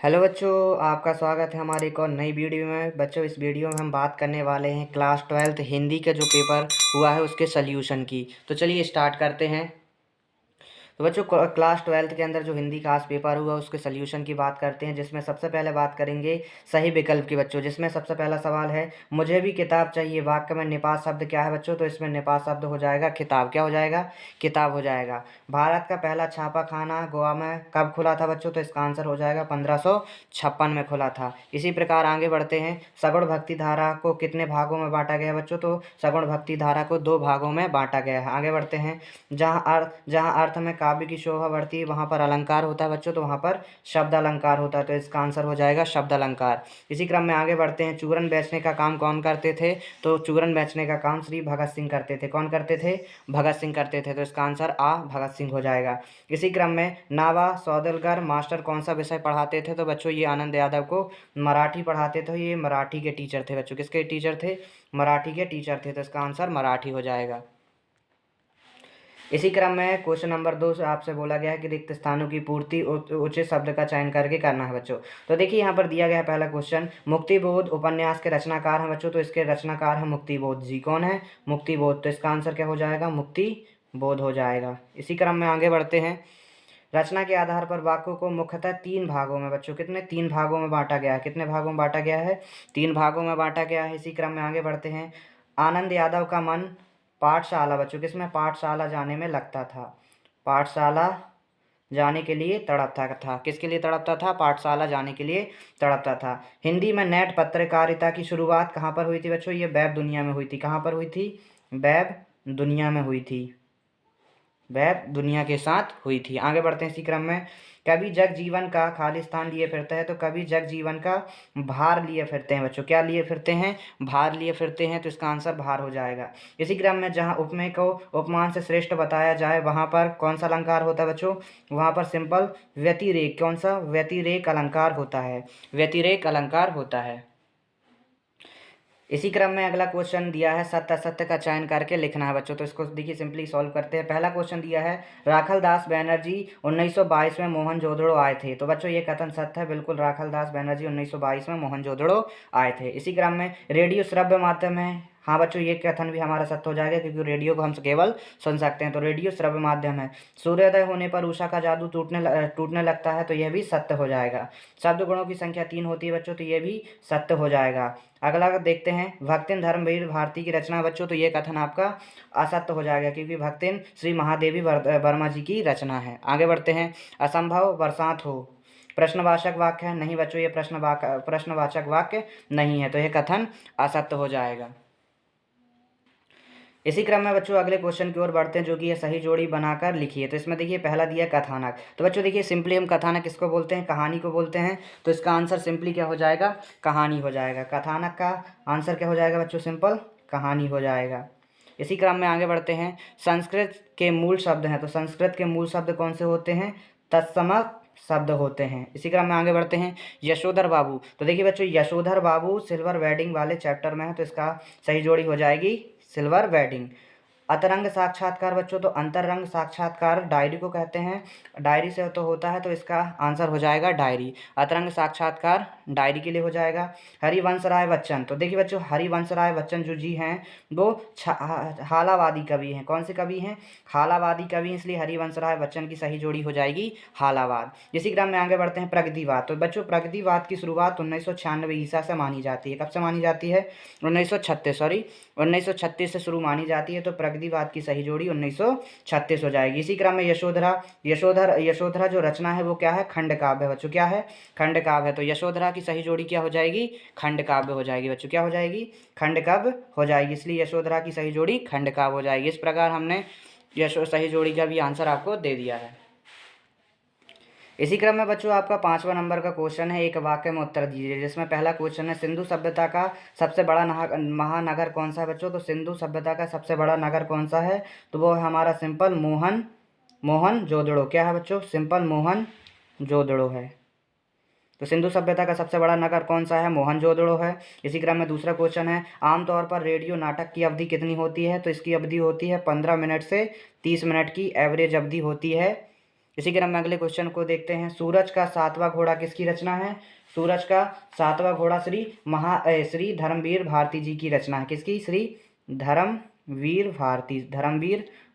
Hello बच्चों, आपका स्वागत है हमारी एक और नई वीडियो में। बच्चों, इस वीडियो में हम बात करने वाले हैं क्लास 12th हिंदी का जो पेपर हुआ है उसके सल्यूशन की। तो चलिए स्टार्ट करते हैं। तो बच्चों, क्लास 12th के अंदर जो हिंदी का आज पेपर हुआ उसके सल्यूशन की बात करते हैं, जिसमें सबसे पहले बात करेंगे सही विकल्प की बच्चों। जिसमें सबसे पहला सवाल है, मुझे भी किताब चाहिए, वाक्य में निपात शब्द क्या है बच्चों? तो इसमें निपात शब्द हो जाएगा किताब। क्या हो जाएगा? किताब हो जाएगा। भारत का पहला छापा खाना गोवा में कब खुला था बच्चों? तो इसका आंसर हो जाएगा 1556 में खुला था। इसी प्रकार आगे बढ़ते हैं। सगुण भक्ति धारा को कितने भागों में बांटा गया बच्चों? तो सगुण भक्ति धारा को 2 भागों में बांटा गया है। आगे बढ़ते हैं। जहाँ अर्थ में काव्य की शोभा बढ़ती है वहाँ पर अलंकार होता है बच्चों, तो वहाँ पर शब्द अलंकार होता है। तो इसका आंसर हो जाएगा शब्द अलंकार। इसी क्रम में आगे बढ़ते हैं। चूरन बेचने का काम कौन करते थे? तो चूरन बेचने का काम श्री भगत सिंह करते थे। कौन करते थे? भगत सिंह करते थे। तो इसका आंसर आ भगत सिंह हो जाएगा। इसी क्रम में नावा सौदलगर मास्टर कौन सा विषय पढ़ाते थे? तो बच्चों ये आनंद यादव को मराठी पढ़ाते थे। ये मराठी के टीचर थे बच्चों। किसके टीचर थे? मराठी के टीचर थे। तो इसका आंसर मराठी हो जाएगा। इसी क्रम में क्वेश्चन नंबर 2 से आपसे बोला गया है कि रिक्त स्थानों की पूर्ति उचित शब्द का चयन करके करना है बच्चों। तो देखिए यहाँ पर दिया गया है पहला क्वेश्चन, मुक्तिबोध उपन्यास के रचनाकार हैं बच्चों। तो इसके रचनाकार हैं मुक्तिबोध जी। कौन है? मुक्तिबोध। तो इसका आंसर क्या हो जाएगा? मुक्तिबोध हो जाएगा। इसी क्रम में आगे बढ़ते हैं। रचना के आधार पर वाक्यों को मुख्यतः 3 भागों में बच्चों, कितने? 3 भागों में बांटा गया है। कितने भागों में बांटा गया है? 3 भागों में बांटा गया है। इसी क्रम में आगे बढ़ते हैं। आनंद यादव का मन पाठशाला बच्चों, किसमें? पाठशाला जाने में लगता था। पाठशाला जाने के लिए तड़पता था। किसके लिए तड़पता था? पाठशाला जाने के लिए तड़पता था। हिंदी में नेट पत्रकारिता की शुरुआत कहाँ पर हुई थी बच्चों? ये वेब दुनिया में हुई थी। कहाँ पर हुई थी? वेब दुनिया में हुई थी। वेब दुनिया के साथ हुई थी। आगे बढ़ते हैं इसी क्रम में। कभी जग जीवन का खालिस्तान लिए फिरते हैं, तो कभी जग जीवन का भार लिए फिरते हैं बच्चों। क्या लिए फिरते हैं? भार लिए फिरते हैं। तो इसका आंसर भार हो जाएगा। इसी क्रम में जहाँ उपमेय को उपमान से श्रेष्ठ बताया जाए वहाँ पर कौन सा अलंकार होता है बच्चों? वहाँ पर सिंपल व्यतिरेक। कौन सा? व्यतिरेक अलंकार होता है। व्यतिरेक अलंकार होता है। इसी क्रम में अगला क्वेश्चन दिया है, सत्य असत्य का चयन करके लिखना है बच्चों। तो इसको देखिए सिंपली सॉल्व करते हैं। पहला क्वेश्चन दिया है, राखल दास बैनर्जी 1922 में मोहनजोदड़ो आए थे। तो बच्चों ये कथन सत्य है, बिल्कुल। राखल दास बैनर्जी 1922 में मोहनजोदड़ो आए थे। इसी क्रम में रेडियो श्रव्य माध्यम है। हाँ बच्चों, ये कथन भी हमारा सत्य हो जाएगा, क्योंकि रेडियो को हम केवल सुन सकते हैं। तो रेडियो श्रव्य माध्यम है। सूर्योदय होने पर उषा का जादू टूटने लगता है। तो यह भी सत्य हो जाएगा। शब्द गुणों की संख्या 3 होती है बच्चों। तो ये भी सत्य हो जाएगा। अगला देखते हैं, भक्तिन धर्मवीर भारती की रचना बच्चों। तो ये कथन आपका असत्य हो जाएगा, क्योंकि भक्तिन श्री महादेवी वर्मा जी की रचना है। आगे बढ़ते हैं। असंभव बरसात हो प्रश्नवाचक वाक्य है? नहीं बच्चों, ये प्रश्नवाचक वाक्य नहीं है। तो यह कथन असत्य हो जाएगा। इसी क्रम में बच्चों अगले क्वेश्चन की ओर बढ़ते हैं, जो कि ये सही जोड़ी बनाकर लिखिए। तो इसमें देखिए पहला दिया कथानक। तो बच्चों देखिए सिंपली हम कथानक किसको बोलते हैं? कहानी को बोलते हैं। तो इसका आंसर सिंपली क्या हो जाएगा? कहानी हो जाएगा। कथानक का आंसर क्या हो जाएगा बच्चों? सिंपल कहानी हो जाएगा। इसी क्रम में आगे बढ़ते हैं। संस्कृत के मूल शब्द हैं, तो संस्कृत के मूल शब्द कौन से होते हैं? तत्समक शब्द होते हैं। इसी क्रम में आगे बढ़ते हैं। यशोधर बाबू। तो देखिए बच्चों, यशोधर बाबू सिल्वर वेडिंग वाले चैप्टर में है। तो इसका सही जोड़ी हो जाएगी सिल्वर वेडिंग। अतरंग साक्षात्कार बच्चों, तो अंतरंग साक्षात्कार डायरी को कहते हैं। डायरी से तो होता है, तो इसका आंसर हो जाएगा डायरी। अतरंग साक्षात्कार डायरी के लिए हो जाएगा। हरिवंश राय बच्चन। तो देखिए बच्चों, हरिवंश राय बच्चन जो जी हैं वो हालावादी कवि हैं। कौन से कवि हैं? हालावादी कवि, इसलिए हरिवंश राय बच्चन की सही जोड़ी हो जाएगी हालावाद। इसी क्रम में आगे बढ़ते हैं। प्रगतिवाद। तो बच्चों प्रगतिवाद की शुरुआत 1996 ईसा से मानी जाती है। कब से मानी जाती है? 1936 से शुरू मानी जाती है। तो प्रगतिवाद की सही जोड़ी 1936 हो जाएगी। इसी क्रम में यशोधरा जो रचना है वो क्या है? खंड काव्य है बच्चों। क्या है? खंड काव्य है। तो यशोधरा की सही जोड़ी क्या हो जाएगी? खंड काव्य हो जाएगी बच्चों। क्या हो जाएगी? खंड काव्य हो जाएगी। इसलिए यशोधरा की सही जोड़ी खंड काव्य हो जाएगी। इस प्रकार हमने सही जोड़ी का भी आंसर आपको दे दिया है। इसी क्रम में बच्चों आपका 5वां नंबर का क्वेश्चन है, एक वाक्य में उत्तर दीजिए। जिसमें पहला क्वेश्चन है, सिंधु सभ्यता का सबसे बड़ा महानगर कौन सा है बच्चों? तो सिंधु सभ्यता का सबसे बड़ा नगर कौन सा है? तो वो है हमारा सिंपल मोहनजोदड़ो। क्या है बच्चों? सिंपल मोहनजोदड़ो है। तो सिंधु सभ्यता का सबसे बड़ा नगर कौन सा है? मोहनजोदड़ो है। इसी क्रम में दूसरा क्वेश्चन है, आमतौर पर रेडियो नाटक की अवधि कितनी होती है? तो इसकी अवधि होती है 15 मिनट से 30 मिनट की एवरेज अवधि होती है इसी क्रम में अगले क्वेश्चन को देखते हैं। सूरज का सातवां घोड़ा किसकी रचना है? सूरज का सातवां घोड़ा श्री धर्मवीर भारती जी की रचना है। किसकी? श्री धर्मवीर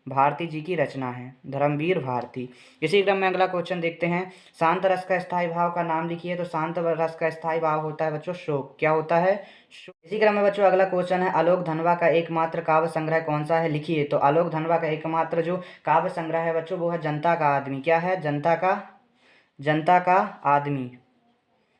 भारती जी की रचना है, धर्मवीर भारती। इसी क्रम में अगला क्वेश्चन देखते हैं। शांत रस का स्थायी भाव का नाम लिखिए। तो शांत रस का स्थायी भाव होता है बच्चों शोक। क्या होता है? शोक। इसी क्रम में बच्चों अगला क्वेश्चन है, आलोक धनवा का एकमात्र काव्य संग्रह कौन सा है? लिखिए। तो आलोक धनवा का एकमात्र जो काव्य संग्रह है बच्चों वो है जनता का आदमी। क्या है? जनता का आदमी।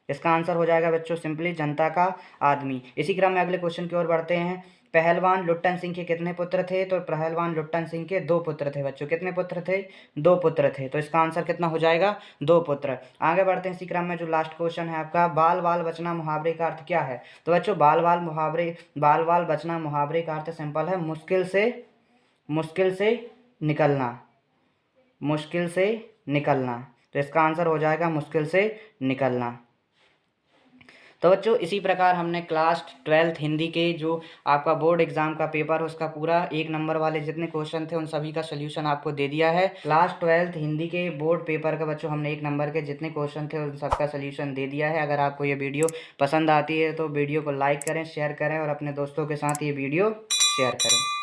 इसका आंसर हो जाएगा बच्चों सिंपली जनता का आदमी। इसी क्रम में अगले क्वेश्चन की ओर बढ़ते हैं। पहलवान लुट्टन सिंह के कितने पुत्र थे? तो पहलवान लुट्टन सिंह के 2 पुत्र थे बच्चों। कितने पुत्र थे? 2 पुत्र थे। तो इसका आंसर कितना हो जाएगा? 2 पुत्र। आगे बढ़ते हैं। इसी क्रम में जो लास्ट क्वेश्चन है आपका, बाल बाल बचना मुहावरे का अर्थ क्या है? तो बच्चों बाल बाल बचना मुहावरे का अर्थ सिंपल है, मुश्किल से निकलना। तो इसका आंसर हो जाएगा मुश्किल से निकलना। तो बच्चों इसी प्रकार हमने क्लास 12th हिंदी के जो आपका बोर्ड एग्जाम का पेपर है उसका पूरा 1 नंबर वाले जितने क्वेश्चन थे उन सभी का सोल्यूशन आपको दे दिया है। क्लास 12th हिंदी के बोर्ड पेपर का बच्चों हमने 1 नंबर के जितने क्वेश्चन थे उन सबका सोल्यूशन दे दिया है। अगर आपको ये वीडियो पसंद आती है तो वीडियो को लाइक करें, शेयर करें और अपने दोस्तों के साथ ये वीडियो शेयर करें।